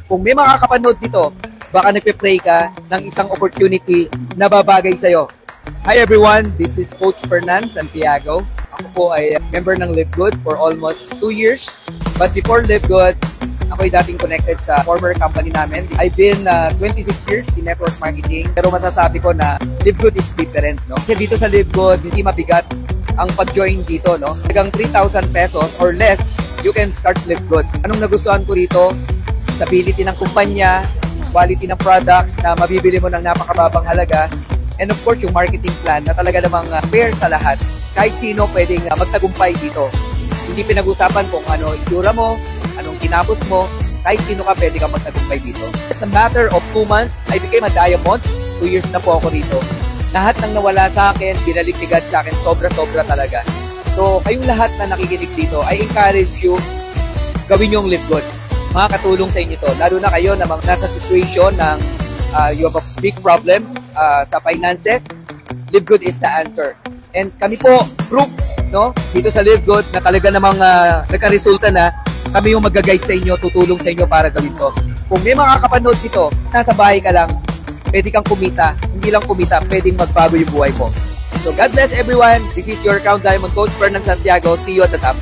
Kung may makakapanood dito, baka nagpe-pray ka ng isang opportunity na babagay sa'yo. Hi everyone, this is Coach Fernan Santiago. Ako po ay member ng Live Good for almost 2 years. But before Live Good, ako ay dating connected sa former company namin. I've been 26 years in network marketing. Pero masasabi ko na Live Good is different, no? Kasi dito sa Live Good, hindi mabigat ang pag-join dito, no? Hanggang 3,000 pesos or less, you can start Live Good. Anong nagustuhan ko rito? Stability ng kumpanya, quality ng products na mabibili mo ng napakababang halaga, and of course, yung marketing plan na talaga namang fair sa lahat. Kahit sino pwedeng magtagumpay dito. Hindi pinag-usapan kung ano itsura mo, anong kinapos mo, kahit sino ka pwede kang magtagumpay dito. It's a matter of 2 months, I became a diamond. 2 years na po ako rito. Lahat ng nawala sa akin, binalik-ligad sa akin, sobra-sobra talaga. So, kayong lahat na nakikinig dito, I encourage you, gawin yung Live Good. Makakatulong sa inyo ito. Lalo na kayo na nasa situation ng you have a big problem sa finances, Live Good is the answer. And kami po, proof, no? Dito sa Live Good na talaga namang nagka-resulta na, kami yung mag-guide sa inyo, tutulong sa inyo para gawin to. Kung may makakapanood dito, nasa bahay ka lang, pwede kang kumita. Hindi lang kumita, pwedeng magbago yung buhay mo. So God bless everyone. This is your Count Diamond Coach Fernan Santiago. See you at the top.